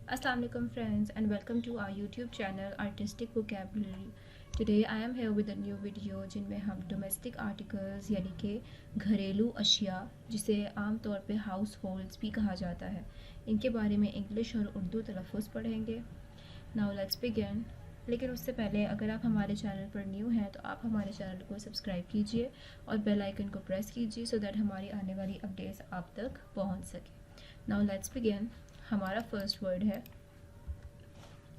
Assalamu alaikum friends and welcome to our YouTube channel Artistic Vocabulary. Today I am here with a new video जिनमें हम domestic articles यानी कि घरेलू अशिया जिसे आम तौर पे हाउस होल्ड्स भी कहा जाता है इनके बारे में इंग्लिश और उर्दू तलफ़ुज़ पढ़ेंगे. Now let's begin. लेकिन उससे पहले अगर आप हमारे चैनल पर न्यू हैं तो आप हमारे चैनल को सब्सक्राइब कीजिए और बेल आइकन को प्रेस कीजिए सो दैट हमारी आने वाली अपडेट्स आप तक पहुंच सके. Now let's begin. हमारा फर्स्ट वर्ड है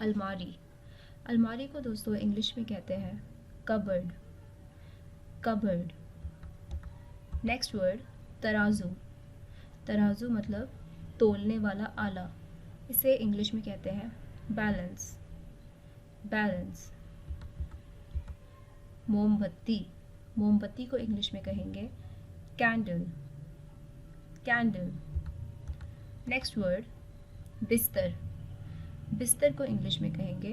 अलमारी. अलमारी को दोस्तों इंग्लिश में कहते हैं कबर्ड. कबर्ड. नेक्स्ट वर्ड तराजू. तराजू मतलब तोलने वाला आला. इसे इंग्लिश में कहते हैं बैलेंस. बैलेंस. मोमबत्ती. मोमबत्ती को इंग्लिश में कहेंगे कैंडल. कैंडल. नेक्स्ट वर्ड बिस्तर. बिस्तर को इंग्लिश में कहेंगे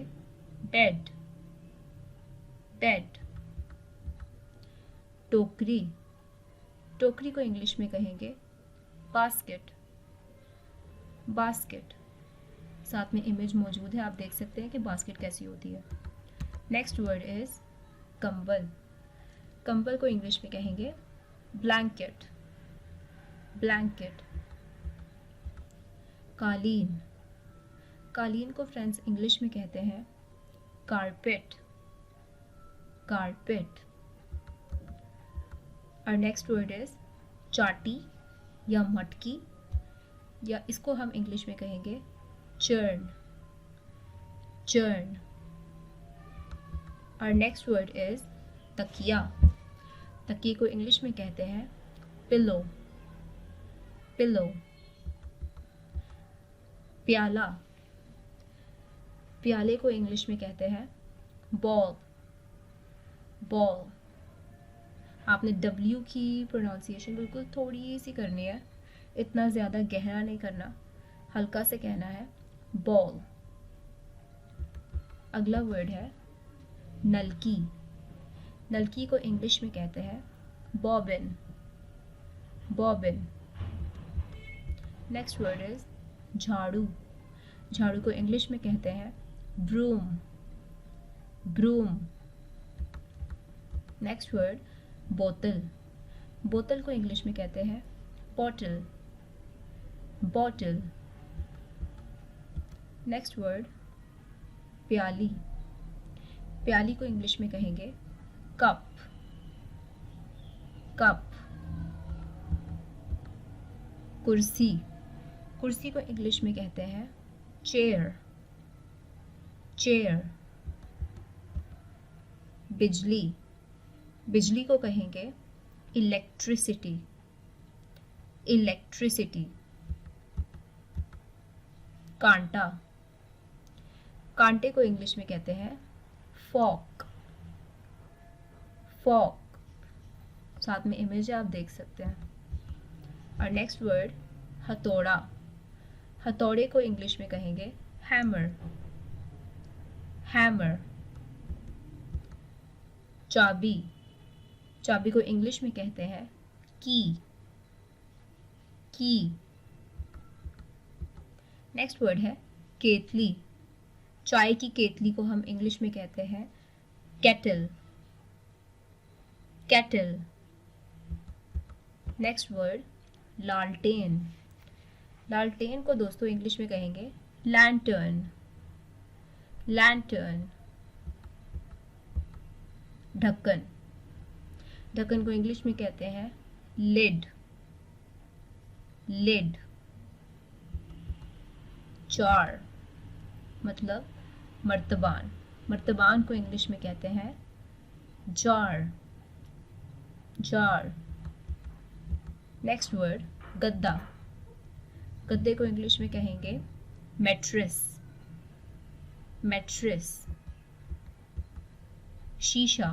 बेड. बेड. टोकरी. टोकरी को इंग्लिश में कहेंगे बास्केट. बास्केट. साथ में इमेज मौजूद है, आप देख सकते हैं कि बास्केट कैसी होती है. नेक्स्ट वर्ड इज कंबल. कंबल को इंग्लिश में कहेंगे ब्लैंकेट. ब्लैंकेट. कालीन. कालीन को फ्रेंड्स इंग्लिश में कहते हैं कारपेट. कारपेट. और नेक्स्ट वर्ड इज चाटी या मटकी या इसको हम इंग्लिश में कहेंगे चर्न. चर्न. और नेक्स्ट वर्ड इज तकिया. तकिए को इंग्लिश में कहते हैं पिलो. पिलो. प्याला. प्याले को इंग्लिश में कहते हैं बॉल. बॉल. आपने W की प्रोनाउंसिएशन बिल्कुल थोड़ी सी करनी है, इतना ज़्यादा गहरा नहीं करना, हल्का से कहना है बॉल. अगला वर्ड है नलकी. नलकी को इंग्लिश में कहते हैं bobbin. Bobbin. Next word is झाड़ू. झाड़ू को इंग्लिश में कहते हैं ब्रूम. ब्रूम. नेक्स्ट वर्ड बोतल. बोतल को इंग्लिश में कहते हैं बॉटल. बॉटल. नेक्स्ट वर्ड प्याली. प्याली को इंग्लिश में कहेंगे कप. कप. कुर्सी. कुर्सी को इंग्लिश में कहते हैं चेयर. चेयर. बिजली. बिजली को कहेंगे इलेक्ट्रिसिटी. इलेक्ट्रिसिटी. कांटा. कांटे को इंग्लिश में कहते हैं फॉक. फॉक. साथ में इमेज आप देख सकते हैं. और नेक्स्ट वर्ड हथौड़ा. हथौड़े को इंग्लिश में कहेंगे हैमर. हैमर. चाबी. चाबी को इंग्लिश में कहते हैं की. की. नेक्स्ट वर्ड है केतली. चाय की केतली को हम इंग्लिश में कहते हैं केटल. केटल. नेक्स्ट वर्ड लालटेन. लालटेन को दोस्तों इंग्लिश में कहेंगे लैंटर्न. लैंटर्न. ढक्कन. ढक्कन को इंग्लिश में कहते हैं लिड. लिड. जार मतलब मर्तबान. मर्तबान को इंग्लिश में कहते हैं जार. जार. नेक्स्ट वर्ड गद्दा. गद्दे को इंग्लिश में कहेंगे मैट्रेस. मैट्रेस. शीशा.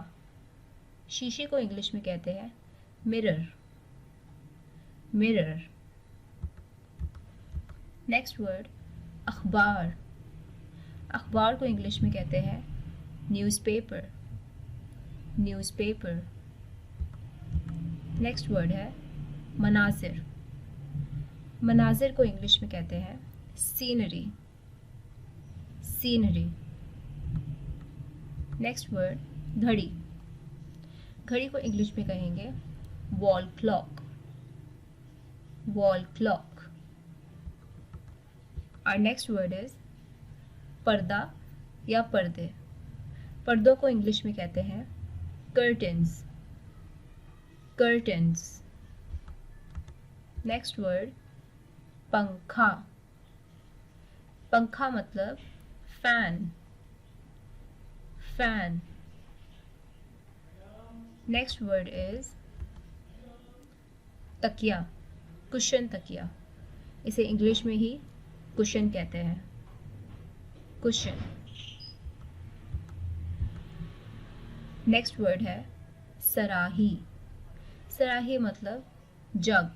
शीशे को इंग्लिश में कहते हैं मिरर. मिरर. नेक्स्ट वर्ड अखबार. अखबार को इंग्लिश में कहते हैं न्यूज़पेपर. न्यूज़पेपर. नेक्स्ट वर्ड है मनाजिर. मनाजिर को इंग्लिश में कहते हैं सीनरी. सीनरी। नेक्स्ट वर्ड घड़ी। घड़ी को इंग्लिश में कहेंगे वॉल क्लॉक, वॉल क्लॉक। और नेक्स्ट वर्ड इज पर्दा या पर्दे। पर्दों को इंग्लिश में कहते हैं कर्टन्स, कर्टन्स। नेक्स्ट वर्ड पंखा। पंखा मतलब fan, fan. Next word is तकिया, कुशन तकिया। इसे इंग्लिश में ही कुशन कहते हैं, कुशन। नेक्स्ट वर्ड है सराही। सराही मतलब जग,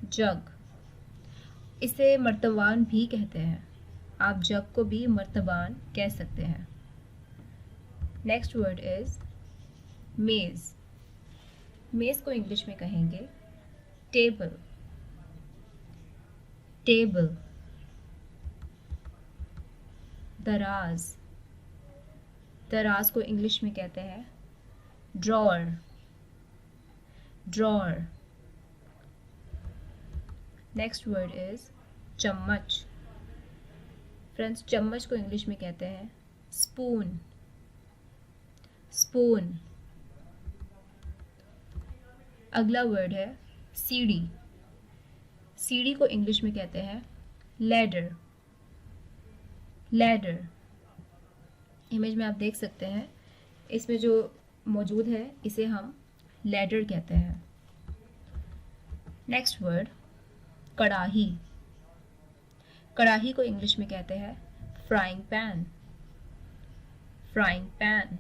जग। इसे मर्तबान भी कहते हैं, आप जग को भी मर्तबान कह सकते हैं। नेक्स्ट वर्ड इज मेज। मेज को इंग्लिश में कहेंगे टेबल, टेबल। दराज। दराज को इंग्लिश में कहते हैं drawer, drawer. Next word is चम्मच। फ्रेंड्स, चम्मच को इंग्लिश में कहते हैं स्पून, स्पून। अगला वर्ड है सीढ़ी। सीढ़ी को इंग्लिश में कहते हैं लैडर, लैडर। इमेज में आप देख सकते हैं, इसमें जो मौजूद है इसे हम लैडर कहते हैं। नेक्स्ट वर्ड कढ़ाही। कढ़ाही को इंग्लिश में कहते हैं frying pan, frying pan.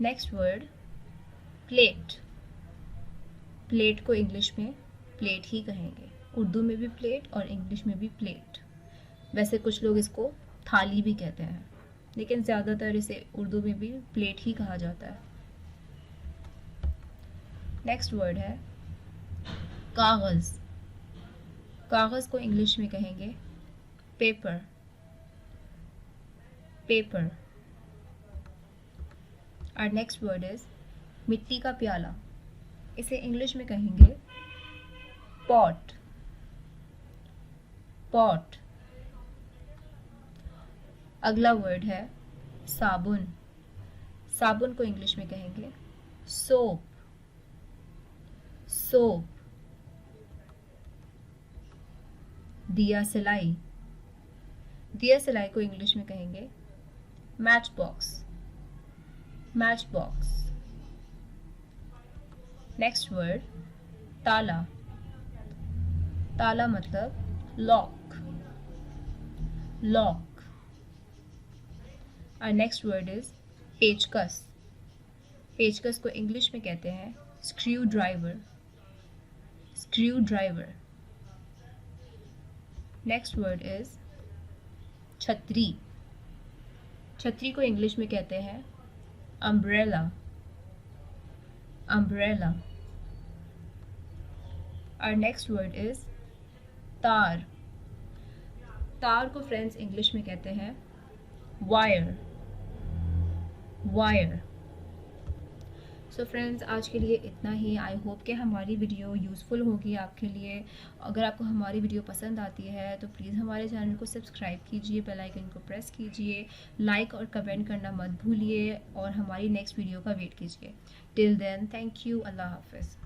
Next word plate. Plate को इंग्लिश में प्लेट ही कहेंगे, उर्दू में भी प्लेट और इंग्लिश में भी प्लेट। वैसे कुछ लोग इसको थाली भी कहते हैं, लेकिन ज़्यादातर इसे उर्दू में भी प्लेट ही कहा जाता है। नेक्स्ट वर्ड है कागज़। कागज़ को इंग्लिश में कहेंगे पेपर, पेपर। और नेक्स्ट वर्ड इज मिट्टी का प्याला। इसे इंग्लिश में कहेंगे पॉट, पॉट। अगला वर्ड है साबुन। साबुन को इंग्लिश में कहेंगे सोप, सोप। दिया सलाई। दिया सलाई को इंग्लिश में कहेंगे match box, match box. Next word ताला। ताला मतलब लॉक, लॉक। और नेक्स्ट वर्ड इज पेचकस। पेचकस को इंग्लिश में कहते हैं screw driver, screw driver. Next word is छतरी। छतरी को इंग्लिश में कहते हैं अम्ब्रेला, अम्ब्रेला। और नेक्स्ट वर्ड इज तार। तार को फ्रेंड्स इंग्लिश में कहते हैं वायर, वायर। सो फ्रेंड्स, आज के लिए इतना ही। आई होप कि हमारी वीडियो यूज़फुल होगी आपके लिए। अगर आपको हमारी वीडियो पसंद आती है तो प्लीज़ हमारे चैनल को सब्सक्राइब कीजिए, बेल आइकन को प्रेस कीजिए, लाइक और कमेंट करना मत भूलिए और हमारी नेक्स्ट वीडियो का वेट कीजिए। टिल देन, थैंक यू, अल्लाह हाफिज़।